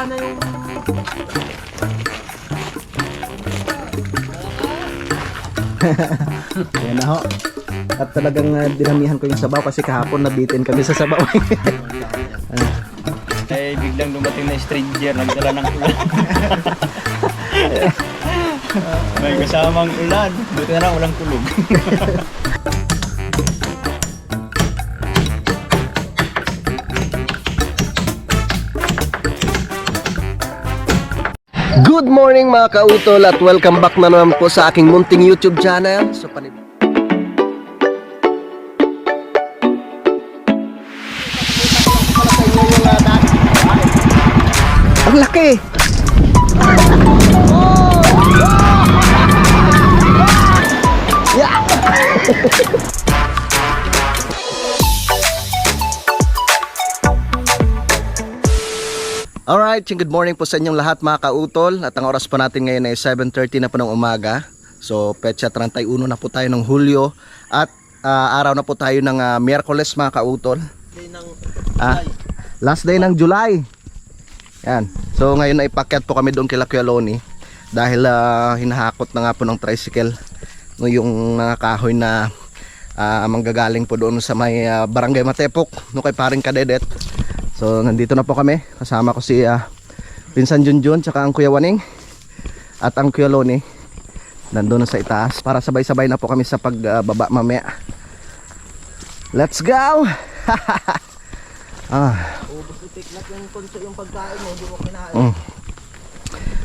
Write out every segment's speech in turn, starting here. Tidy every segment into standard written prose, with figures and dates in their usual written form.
wala na yung... Ayan na ho. At talagang dinamihan ko yung sabaw kasi kahapon nabitin kami sa sabaw. Eh biglang dumating na stranger, nagdala ng ulan. May kasamang ulan. Buti na lang walang kulog. Good morning mga kautol at welcome back na naman po sa aking munting YouTube channel. So ang laki! Yeah! Alright, good morning po sa inyong lahat mga kautol. At ang oras po natin ngayon ay 7:30 na po ng umaga. So petsa 31 na po tayo ng Hulyo. At araw na po tayo ng Miyerkules mga kautol. Last day ng July. Yan. So ngayon ay pakyat po kami doon kila Kuya Loni. Dahil hinahakot na nga po ng tricycle yung kahoy na manggagaling po doon sa may Barangay Matepok, no kay paring Kadedet. So nandito na po kami, kasama ko si Pinsan Junjun tsaka ang Kuya Waning at ang Kuya Loni nandun na sa itaas para sabay-sabay na po kami sa pagbaba mamaya. Let's go!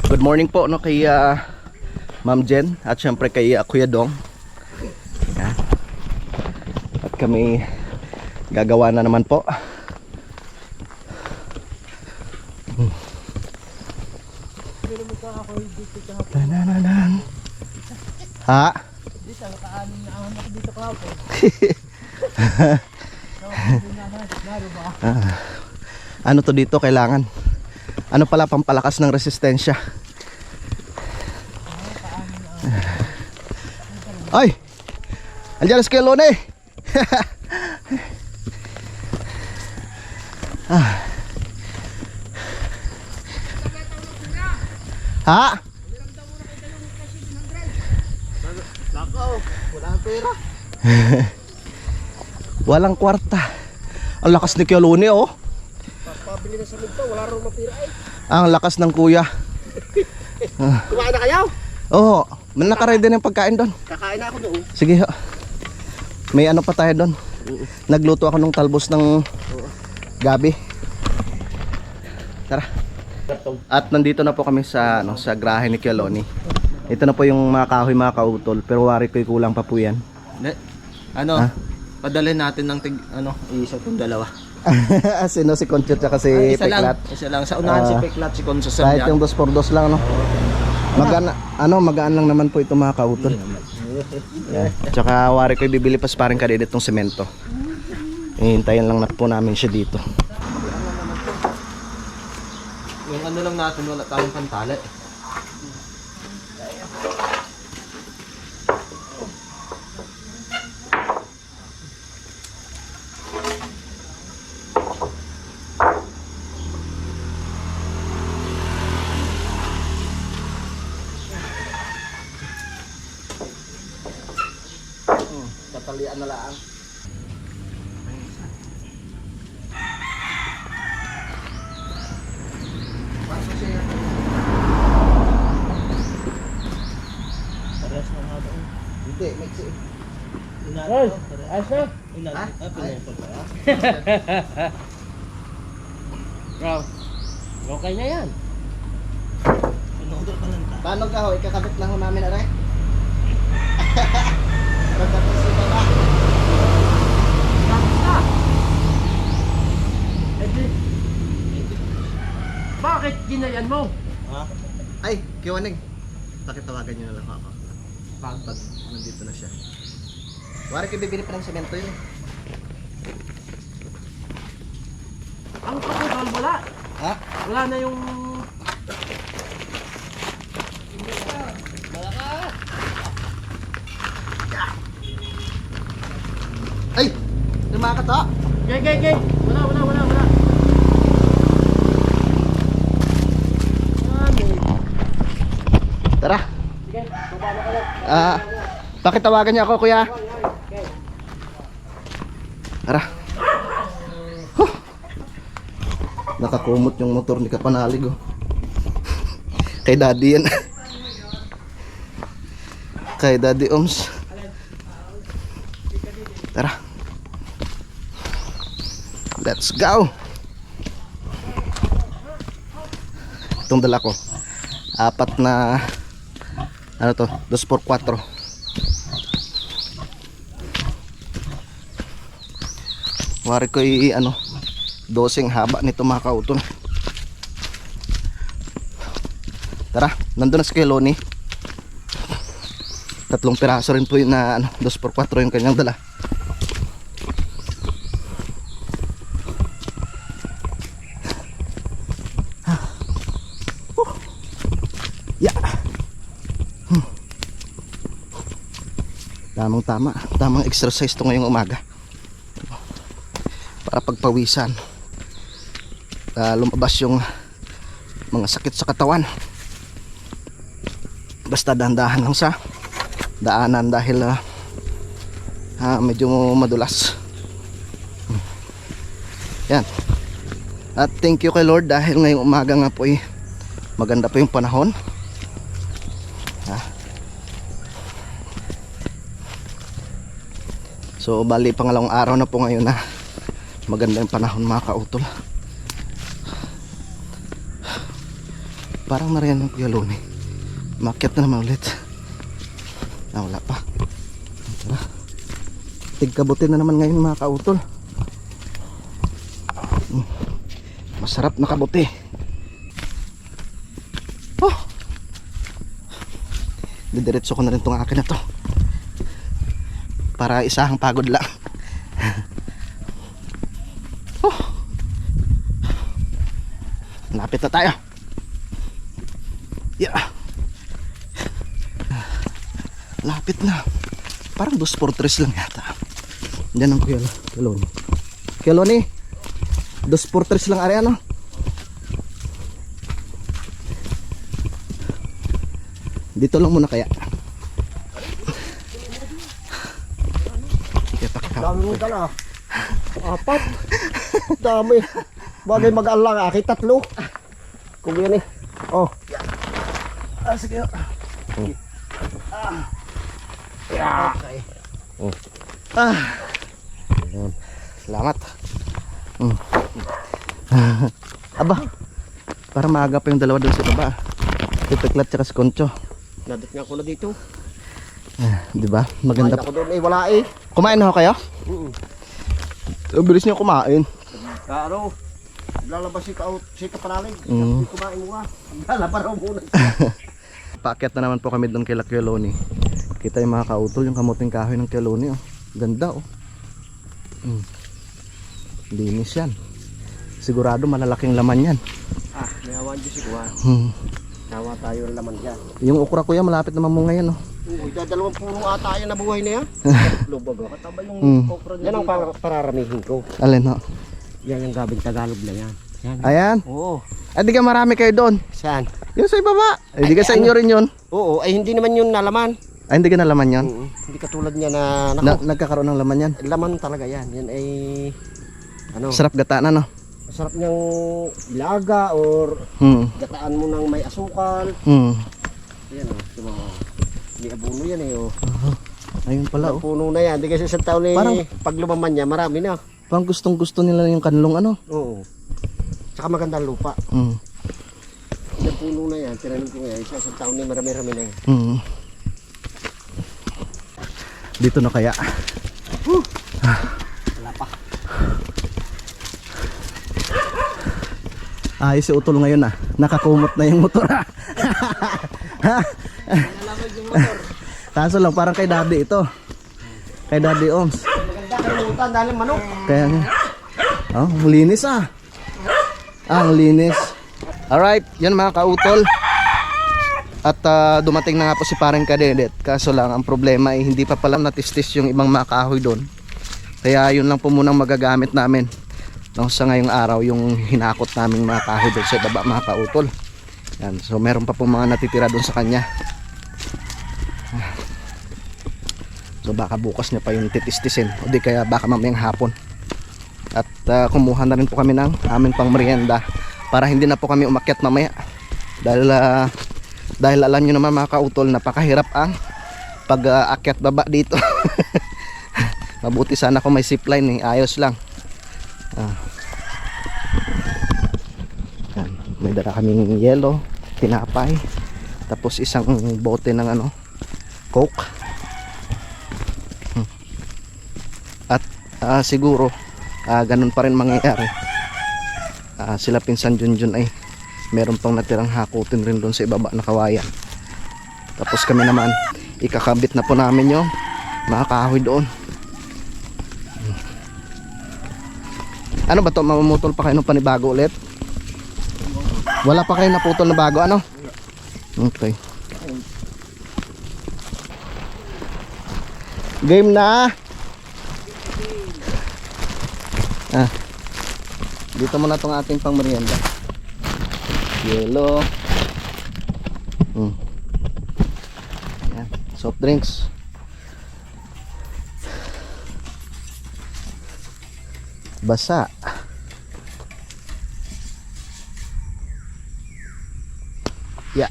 Good morning po no kay Ma'am Jen at syempre kay Kuya Dong. At kami gagawa na naman po. Ha? Ano to dito kailangan? Ano pala pampalakas ng resistensya? Ay! Andiyan na si Kuya Loni! Ha? Lakaw, walang pera. Walang kwarta. Ang lakas ni Kuya Loni oh. Pabili na sa minto, wala rin mapira eh. Ang lakas ng kuya. Kumain na kayo? Oo, may nakaready na yung pagkain doon. Kakain na ako doon. Sige ho. May ano pa tayo doon. Nagluto ako ng talbos ng gabi. Tara. At nandito na po kami sa sa grahe ni Kuya Loni. Ito na po yung mga kahoy mga kautol, pero wari ko'y kulang pa po yan. Ano? Padalhin natin ng isa kung dalawa. Sino si Conchot at si Isa lang, Peklat? isa lang. Sa unahan si Peklat, si Conso sa Kahit yung 2x2 lang no. Magaan lang naman po ito mga kautol. Yeah. Tsaka wari ko'y bibili pa parang Kadedet ng semento. Hihintayin lang na po namin siya dito. Yung ano lang natin, wala tayong pantala. Tatalian na lang. Hindi, mix it. Ay, asa? Bro, okay na yan. Paano ka ho? Ikakabit lang ho namin aray? Magkakasita na. Bakit ginayan mo? Ha? Ay, Kiwanig. Pakitawagan nyo na lang ako. Pag nandito na siya. Wari kayo bibili pa ng semento yun. Ang kaputol wala. Ha? Wala na yung... Ay! Lumakat ha? Gay. Wala. Pakitawagan niya ako, kuya. Tara. Huh. Nakakumot yung motor ni Kapanalig, oh. Kay Daddy yan. Kay Daddy Oms. Tara. Let's go. Itong dala ko. 4 na ano to? 2x4. Wari ko ano, 12 haba nito mga kautol. Tara, nandun na si Keloni. 3 piraso rin po yun na ano, 2x4 yung kanyang dala. Yeah. Tamang exercise to ngayong umaga. Para pagpawisan, lumabas yung mga sakit sa katawan. Basta dahan-dahan lang sa daanan dahil medyo madulas. Yan. At thank you kay Lord dahil ngayong umaga nga po maganda po yung panahon. So bali pangalawang araw na po ngayon na maganda yung panahon mga kautol. Parang nariyan ng Kuya Loni. Makyat na naman ulit. Wala pa. Tara. Tigkabutin na naman ngayon mga kautol. Masarap na kabuti. Didiretso ko na rin itong akin na to para isahang pagod lang. Lapit na tayo. Yeah. Lapit na. Parang 2x3 lang yata. Diyan ang Kuya Loni. Kuya Loni, 2x3 lang ari ano? Dito lang muna kaya. Dami mong dala. 4. Dami. Bagay mag-alang aki 3. Kung yan Oh. Sige. Okay. Salamat. Aba. Para maaga pa yung dalawa doon sa baba. Tipiklat tsaka si Concho. Nadit nga ko na dito. Di ba? Maganda Kumain pa. ako doon wala Kumain na ho kayo? Bilis niyo kumain. Karo. Lalabas si Kapanalig. Hindi kumain mo nga. Lalabas raw muna. Paakyat na naman po kami doon kay Kuya Loni. Kita yung mga kautol, yung kamuting kahoy ng Kuya Loni, oh. Ganda, oh. Linis yan. Sigurado malalaking laman yan. May awan dyan si Kuya. Tawa tayo ng laman dyan. Yung okra kuya, malapit naman mo ngayon, oh. Dalawang puno ata yan na buhay na yan. Lubog ako. Kataba yung okra niya. Yan ang pararamihin ko. Alin, ho? Yan yung gabing Tagalog na yan. Yan. Ayan. Oo. Ay, di ka marami kayo doon. Saan? Yung sa ibaba. Ay, di ka sa inyo rin yun. Oo. Ay hindi naman yun nalaman. Ay, hindi ka na laman yun. Hindi katulad niya na Nagkakaroon ng laman yan. laman talaga yan. Yan ay ano? Sarap gataan, ano? Masarap niyang ilaga or gataan mo ng may asukal. Yan oh. Diba? May abono yan oh. Ayun pala, oh. Puno na yan. Di kasi sa taon eh, Parang- pag lumaman niya, marami na. Parang gustong gusto nila yung kanlong, ano? Oo. Tsaka magandang lupa. Yung puno na yan, tinanim ko ngayon. Sa taon eh, marami-rami na yan. Dito na kaya. Wala pa. Ayos si Utol ngayon, ah. Nakakumot na yung motor, ah. Nalamag yung motor. Kaso lang, parang kay Daddy ito. Kay Daddy Oms. Maganda kalimutan dahil manok. Kaya nga. Oh, linis, ah. Ang linis. Alright, yan mga kautol. At dumating na nga po si Pareng Kadedet. Kaso lang, ang problema ay hindi pa pala natistis yung ibang mga kahoy doon. Kaya yun lang po munang magagamit namin. No, sa ngayong araw, yung hinakot naming mga kahoy doon sa baba mga kautol. Yan, so meron pa po mga natitira doon sa kanya. So baka bukas niya pa yung titistisin o di kaya baka mamayang hapon. At kumuha na rin po kami ng amin pang merienda para hindi na po kami umakyat mamaya. Dahil alam nyo naman mga kautol, napakahirap ang pag-akyat baba dito. Mabuti sana kung may zipline ayos lang. Yan. May dala kaming yelo, tinapay, tapos isang bote ng Coke. At siguro ganun pa rin mangyayari. Sila pinsan Junjun ay meron pang natirang hakutin rin doon sa ibaba na kawayan. Tapos kami naman ikakabit na po namin yung mga kahoy doon. Ano ba to, mamumutol pa kayo ng panibago ulit? Wala pa kayo naputol na bago, ano? Okay. Game na. Dito muna tong ating pang merienda. Yelo. Ayan. Soft drinks. Basa. Ya.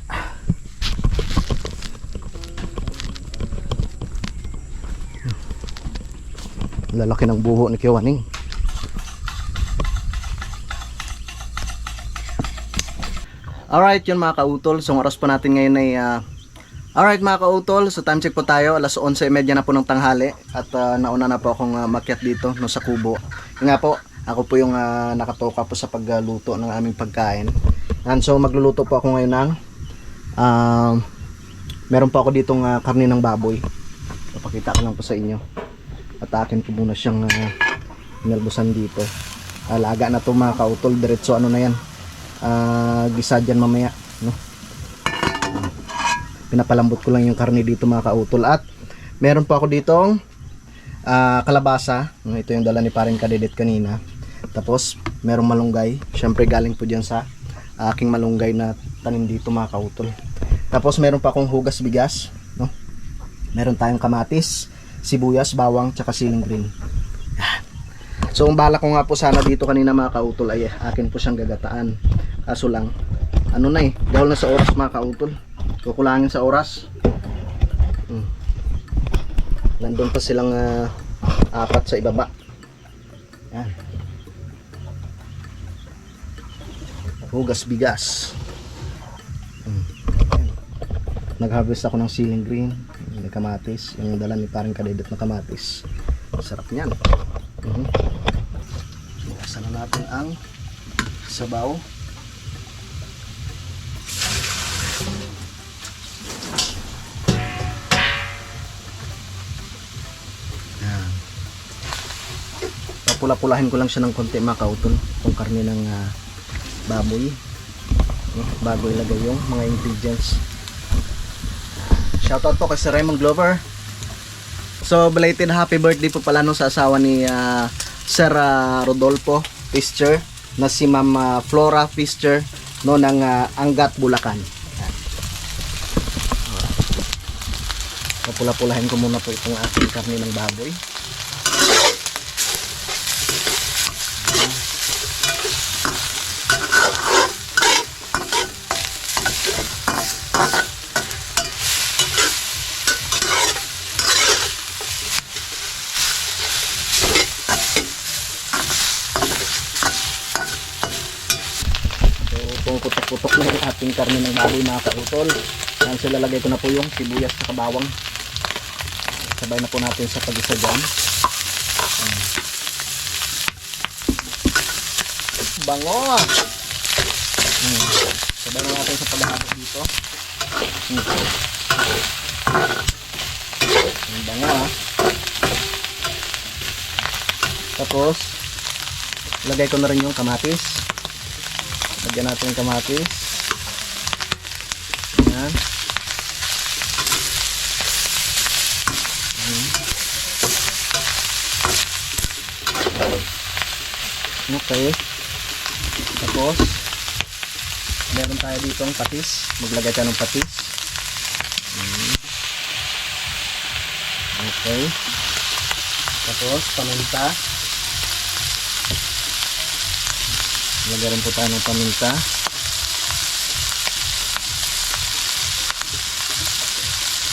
Lalaki ng buho ni Kiwaning. Alright, yun mga kautol. So, ang oras po natin ngayon ay alright mga kautol, so time check po tayo. Alas 11:30 na po ng tanghali. At nauna na po akong makyat dito no, sa kubo. Nga po, ako po yung nakatoka po sa pagluto ng aming pagkain. And so magluluto po ako ngayon ng meron po ako ditong karne ng baboy. Papakita ko lang po sa inyo. At akin po muna siyang inalbusan dito. Alaga na to mga kautol, diretso ano na yan, gisa dyan mamaya, no? Pinapalambot ko lang yung karne dito mga kautol. At meron po ako ditong kalabasa. Ito yung dala ni paring Kadidit kanina. Tapos merong malunggay, syempre galing po dyan sa aking malunggay na tanim dito mga kautol. Tapos meron pa akong hugas bigas, no? Meron tayong kamatis, sibuyas, bawang, tsaka siling green. So ang bala ko nga po sana dito kanina mga kautol ay akin po siyang gagataan. Kaso lang ano na dahil na sa oras mga kautol, kukulangin sa oras. Nandun pa silang apat sa ibaba. Yan. Hugas bigas. Nag-harvest ako ng siling green, may kamatis, yung dala ni paring Kadidit na kamatis. Sarap niyan. Bukasan na natin ang sabaw. Yan. Papula-pulahin ko lang siya ng konti mga kautol, itong karne ng baboy, bago ilagay yung mga ingredients. Shoutout po kay Sir Raymond Glover. So belated happy birthday po pala nung sa asawa ni Sir Rodolfo Fischer na si Ma'am Flora Fischer no ng Angat, Bulacan. Papula-pulahin ko muna po itong ating karne ng baboy. Putok-putok na yung ating karne ng baboy mga kautol. Yan, so lalagay ko na po yung sibuyas at bawang. Sabay na po natin sa pag-isa dyan. Bango! Sabay na natin sa paghahalo dito. Bango ha. Tapos lagay ko na rin yung kamatis. Lagyan natin yung kamatis. Ayan. Okay. Tapos meron tayo dito ang patis. Maglagay tayo ng patis. Okay. Tapos, paminta. Lagyan rin po tayo ng paminta.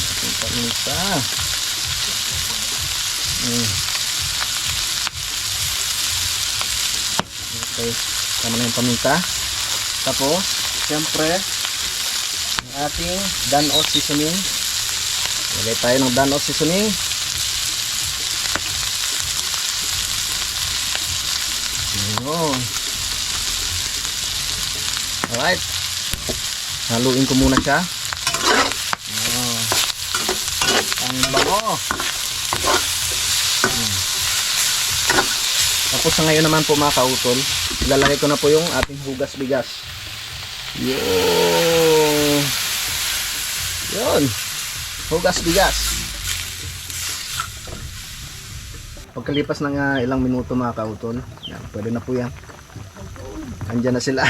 Ating paminta. Okay. Tama na yung paminta. Tapos, siyempre, ang ating danot seasoning. Lagay tayo ng danot seasoning. Ayun. Alright. Haluin ko muna siya. Ang bango. Tapos sa ngayon naman po mga kautol, ilalagay ko na po yung ating hugas bigas. Yun. Hugas bigas. Pagkalipas ng ilang minuto mga kautol, yan, pwede na po yan. Andyan na sila.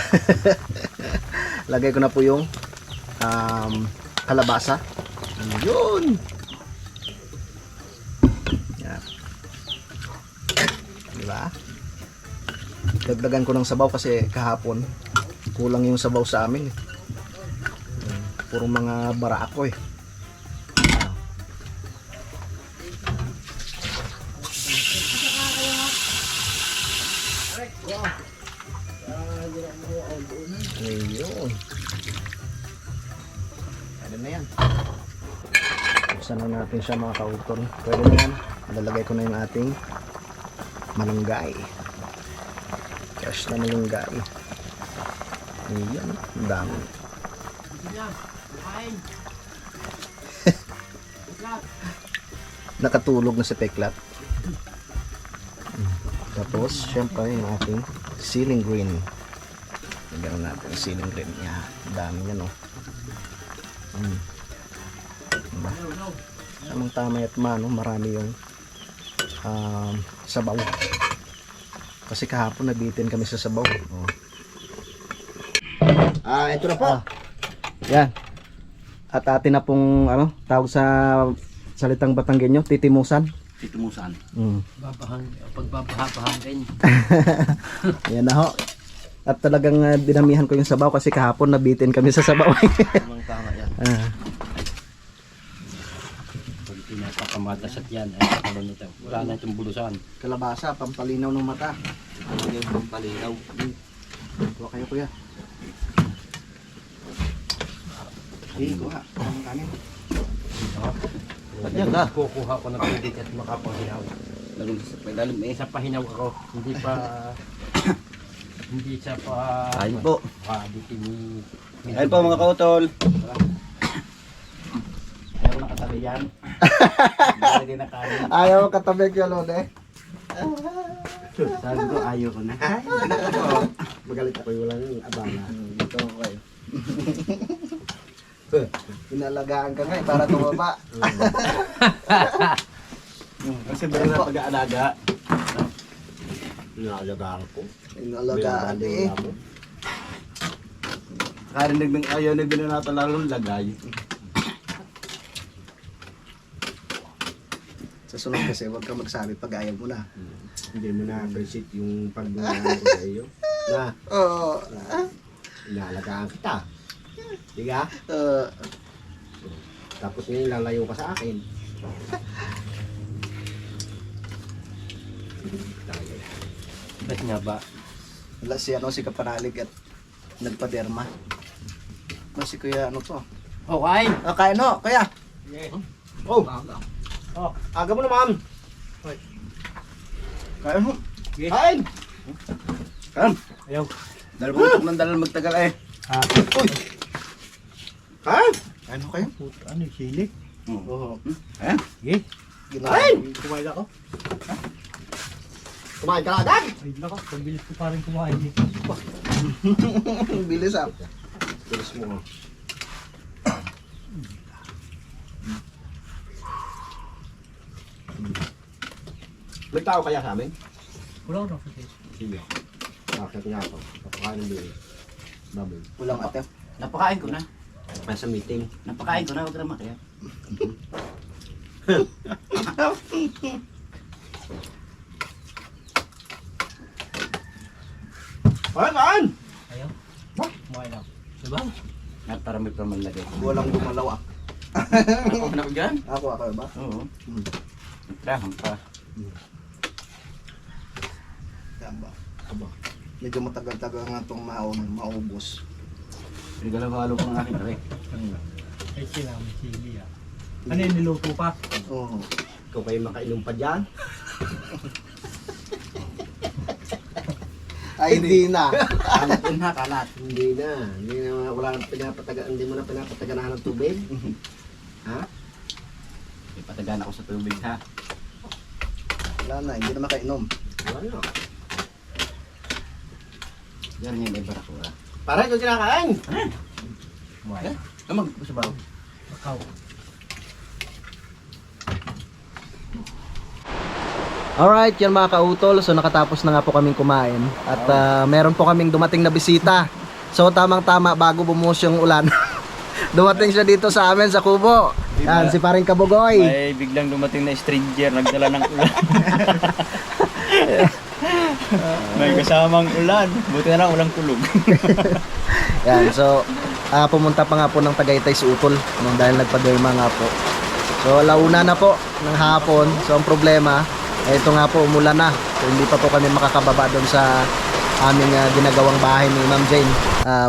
Lagay ko na po yung kalabasa. Yun. Yan. Diba? Dagdagan ko ng sabaw kasi kahapon kulang yung sabaw sa amin. Puro mga bara ako eh. Ayun. Pwede na yan. Buksan na natin siya mga kautol. Pwede na yan. Lalagay ko na yung ating malunggay. Fresh na malunggay. Ayan. Ang dami. Nakatulog na si Peklat. Tapos, syempre yung ating ceiling green. Lagyan natin yung ceiling green. Yan. Dami yan, oh. Diba? Samang tama at mano, marami yung sabaw. Kasi kahapon nabitin kami sa sabaw. Oh. Ito na po. Yan. At atin na pong tawag sa salitang Batanggenyo, titimusan. Titumusan. Pagbabaha-bahangin. Yan na ho. At talagang dinamihan ko yung sabaw kasi kahapon nabitin kami sa sabaw. Tamang tama yan. Pag pinapakamatas at yan, ay kakalon nito. Wala na itong bulusan. Kalabasa, pampalinaw ng mata. Yung pampalinaw. Kuha kayo kuya. Sige, kuha. Ang kanin. Yan na. Kukuha ko ng tubig at makapahinaw. Lalim eh. Isa pahilaw ako. Hindi pa... hindi siya pa... Ayun po. Dito Ayun po mga kautol. Ayaw na katabi yan. Hindi na kanin. Ayaw katabi ko yun eh. Sabi ko ayaw ko na. Magalit ako yung walang abala. Dito ako kayo. Pinalagaan ka nga eh, para tumaba. Kasi meron na pag-aalaga. Pinalagaan ko. Pinalagaan eh. Karinig ng ayaw na binanata lalong lagay. Sa sunod kasi huwag ka magsabi pag ayaw mo na. Hindi mo na-appreciate yung pagmamahal ko sa iyo. Na, Oo. inalagaan kita. Diga? Uh, Tapos ngayon lalayo ka sa akin. Ba't nga ba? wala si si Kapanalig at nagpaderma. Si kuya to? Okay. Kain no, kuya. Oh! Aga mo naman! Kain mo. Kain! Kain! Ayaw. Dahil po ng dalal magtagal eh. Uy! Kain! Kain mo kayo. Ano, sili? Oo. Eh? Sige. Kain! Kumain ako. Kumain ka na agad! Ay, nako. Pagbilis ko pa rin kumain. Bilis ah. Bilis mo. May tao kaya sa amin? Wala ko na. Sige. Bakit nga ako? Napakain ng bilis. Baboy. Ulang ate. Napakain ko na. Nasa meeting. Napakain ko na. Huwag ka na makaya. Kaan! Ayaw. Muhay lang. Diba? At para may pamanlagay. Walang gumalaw ah. Ako na ko dyan? Ako ba? Oo. Hampa. Yan ba? Aba. Medyo matagal-tagal nga itong maubos. Pinagalaw-halo ko ng aking aray. Ay, sila, may chili ah. Ano yung niluto pa? Oo. Ikaw kayo makainom pa dyan? Ay, hindi na. Kalat yun ha, kalat. Hindi na. Hindi mo na pinapataganahan ng tubig. Ha? Ipatagan ako sa tubig ha. Wala na, hindi na makainom. Wala na. Yan yung may barakura. Pare, ito kinakain! Muhay. Amag ko sa baro. Makaw. Alright, yan mga kautol. So nakatapos na nga po kaming kumain. At meron po kaming dumating na bisita. So tamang-tama bago bumuhos yung ulan. Dumating siya dito sa amin sa kubo. Yan, si paring Kabugoy. May biglang dumating na stranger, nagdala ng ulan. May kasamang ulan. Buti na lang ulang kulog. Yan, so pumunta pa nga po ng Tagaytay si Utol dahil nagpaderma nga po. So alauna na po ng hapon. So ang problema, ito nga po umulan na. So hindi pa po kami makakababa doon sa aming ginagawang bahay ni Ma'am Jane.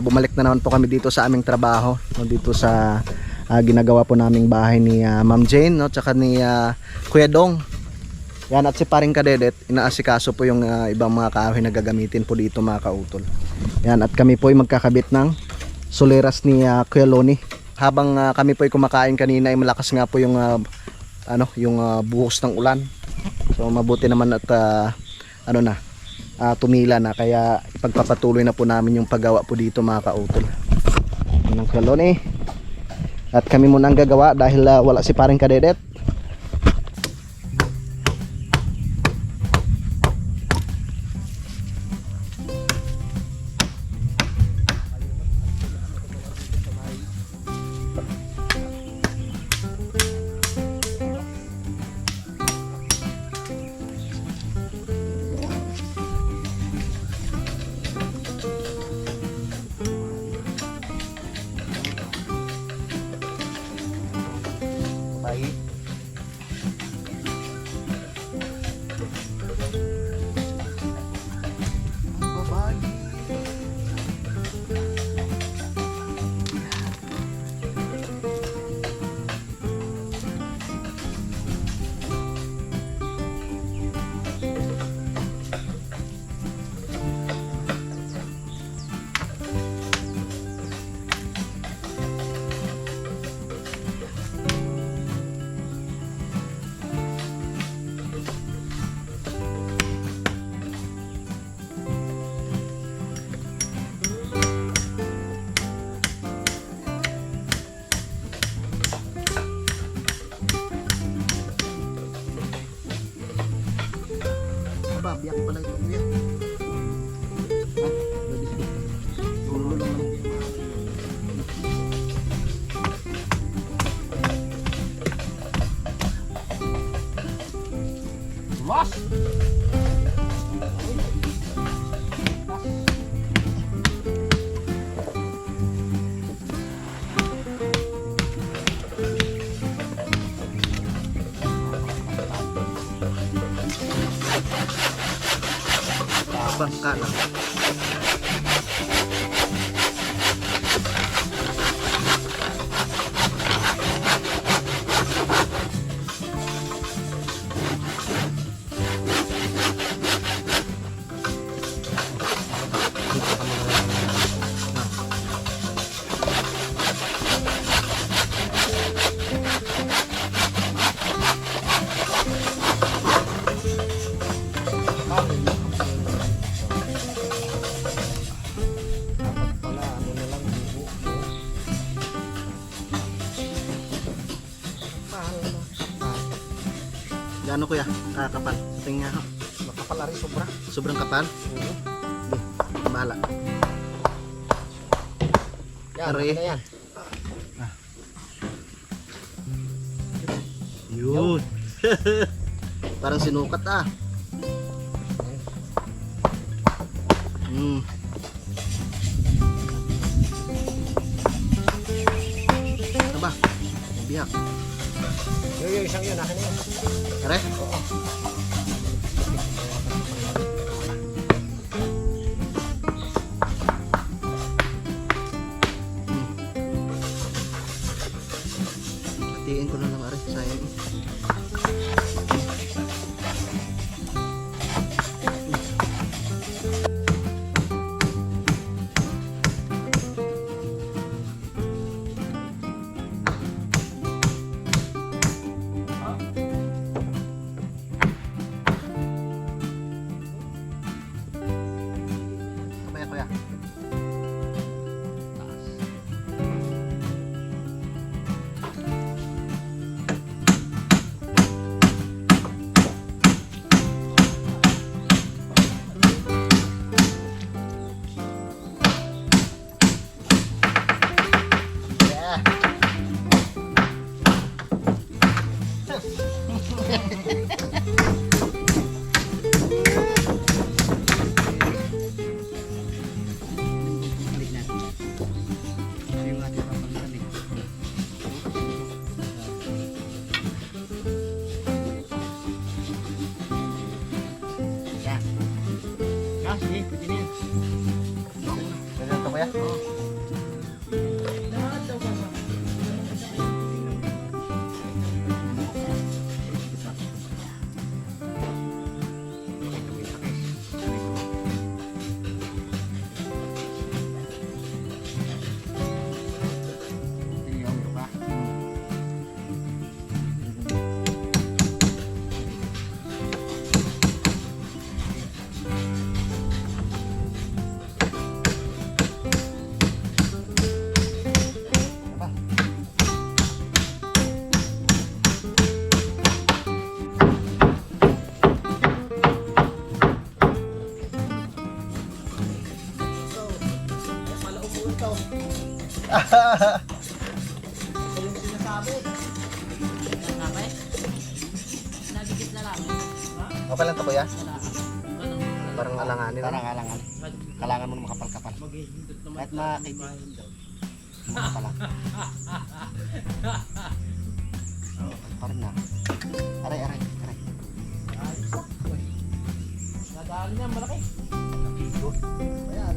Bumalik na naman po kami dito sa aming trabaho, no, dito sa ginagawa po naming bahay ni Ma'am Jane, no, tsaka ni Kuya Dong. Yan, at si paring Kadedet, inaasikaso po yung ibang mga kahoy na gagamitin po dito mga kautol. Yan, at kami po ay magkakabit ng soleras ni Kuya Loni. Habang kami po ay kumakain kanina ay malakas nga po yung buhos ng ulan. So mabuti naman at tumila na, kaya ipagpapatuloy na po namin yung paggawa po dito mga kautol. Yan ang Kuya Loni. At kami muna ang gagawa dahil wala si paring Kadedet. Biyak pala ito kuya. Dulo lang naman. Mas! Bangka lang. Gaano kuya? Kakapal. Tingnan nga. Makapal na rin sobra. Sobrang kapal? Oo. Bahala. Yan, Are. na yan. Yun. Parang sinukat ah. Ano ba? Biyak. Yung isang yun, akin na yun. Are? Hatiin ko na lang are, sayang. Kamaya kuya. Sige, pwede na yan. Ganyan to kuya? Okay lang to kuya? Parang alanganin. Parang alangan. Kailangan mo na makapal-kapal. Kahit makikita. Makapal lang. Parang na. Aray. Nadaan niya, malaki. Ayan.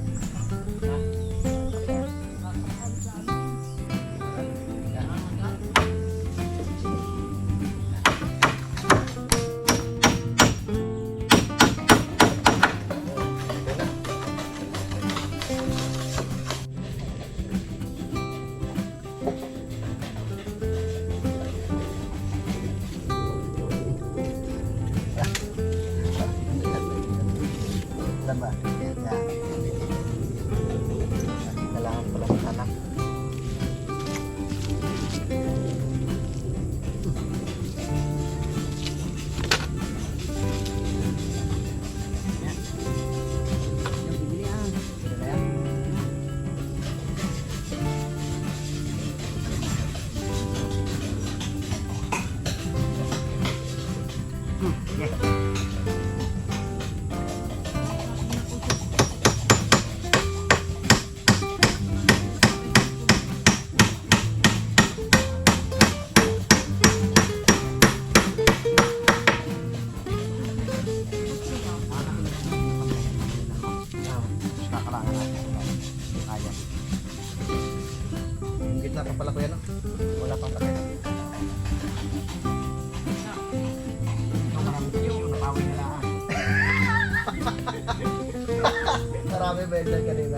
Ilan ba? Yan. Kailangan pala ng anak. Kakalangan natin. Kaya. Yung gitna pa pala kuya no? Wala pang sakit. Napawi na lang. Marami ba yun dyan kanina?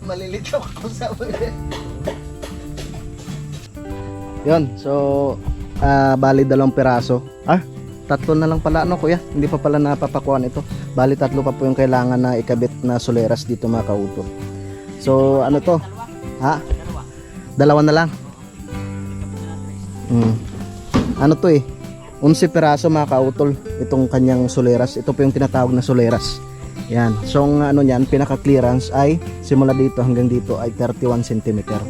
Malilito ako sa uli. Yun, so bali 2 piraso. Tatlo na lang pala ano kuya, hindi pa pala napapakuan ito. Bali 3 pa po yung kailangan na ikabit na soleras dito mga kautol. So ano to? Ha? 2 na lang. Ano to 11 piraso mga kautol itong kanyang soleras. Ito po yung tinatawag na soleras. Yan. So ang ano niyan, pinaka clearance ay simula dito hanggang dito ay 31 cm. Yan.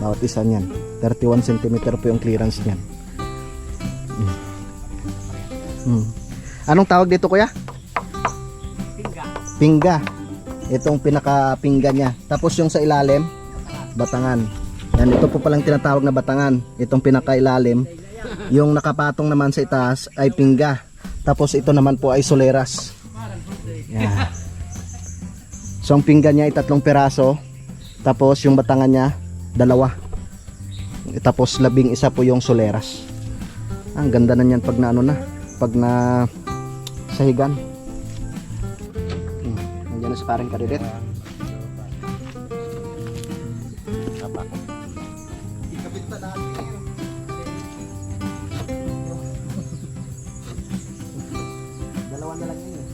Bawat isa niyan. 31 cm po yung clearance niyan. Anong tawag dito, kuya? Pingga. Itong pinaka-pingga niya. Tapos yung sa ilalim, batangan. Yan, ito po palang tinatawag na batangan. Itong pinaka-ilalim. Yung nakapatong naman sa itaas ay pingga. Tapos ito naman po ay soleras. Yan. So ang pingga niya ay 3 piraso. Tapos yung batangan niya 2. Tapos 11 po yung soleras. Ang ganda na niyan pag na ano na, pag na sahigan. Nandiyan na si parang Kadedit. Ikabit pa natin. Dalawa na lang yun eh.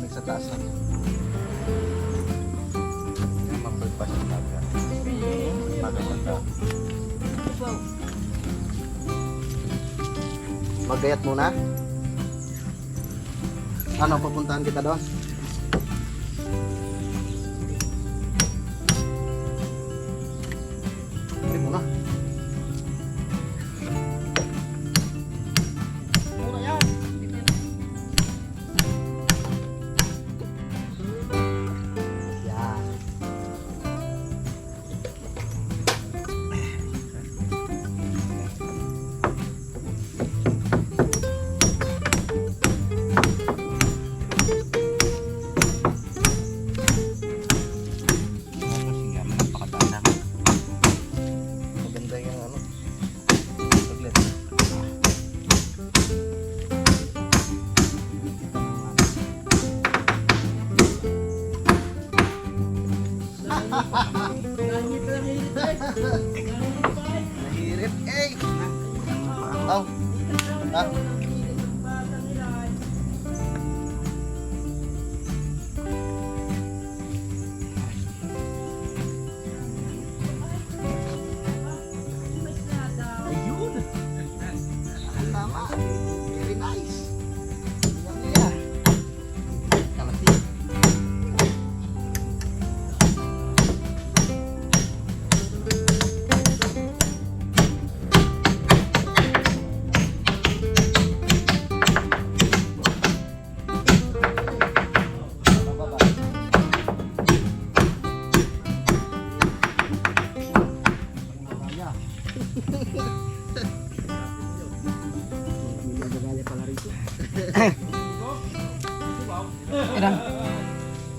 May sa taas lang. Maggayat muna. Ano, papuntahan kita doon? Hindi muna. Yan. Maganda yung ano. Saglit. Nahirit eh. Oh. Ah. Tama. Very nice. Yeah. Kalati.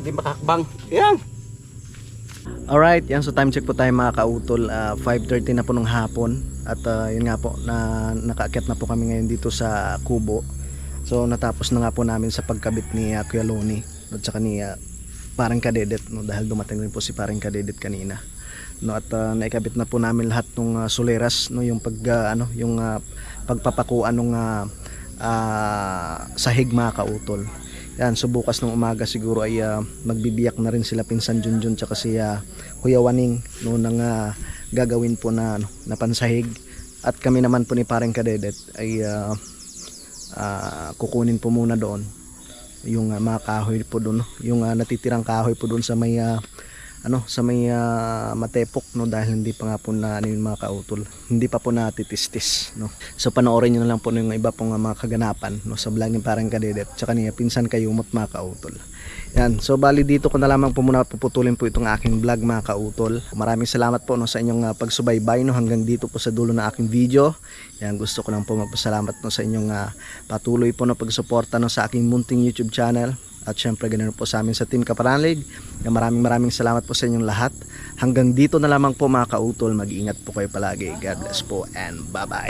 Hindi makakbang. Yan. Alright, yan, so time check po tayo mga kautol. 5:30 na po ng hapon. At yun nga po, nakaakyat na po kami ngayon dito sa kubo. So natapos na nga po namin sa pagkabit ni Kuya Loni at saka ni parang Kadedit, no, dahil dumating rin po si parang Kadedit kanina, no, at naikabit na po namin lahat ng soleras, no, yung pagpapakuan ng sahig mga kautol. Yan, so bukas ng umaga siguro ay magbibiyak na rin sila Pinsan Junjun tsaka si Kuya Waning, no, nang gagawin po na, ano, na pansahig. At kami naman po ni parang Kadedit ay kukunin po muna doon yung mga kahoy po doon, yung natitirang kahoy po doon sa may matepok, no, dahil hindi pa nga po na ano yung mga kautol, hindi pa po natitistis, no. So panoorin nyo na lang po yung iba pong mga kaganapan, no, sa vlog ni parang Kadedit tsaka ni Pinsan Kayumot mga kautol. Yan, so bali dito ko na lamang po muna puputulin po itong aking vlog mga kautol. Maraming salamat po, no, sa inyong pagsubaybay, no, hanggang dito po sa dulo ng aking video. Yan, gusto ko lang po magpasalamat, no, sa inyong patuloy po na pagsuporta, no, sa aking munting YouTube channel. At syempre ganoon po sa amin sa Team Kaparanlig. Maraming salamat po sa inyong lahat. Hanggang dito na lamang po mga kautol. Mag-iingat po kayo palagi. God bless po and bye bye.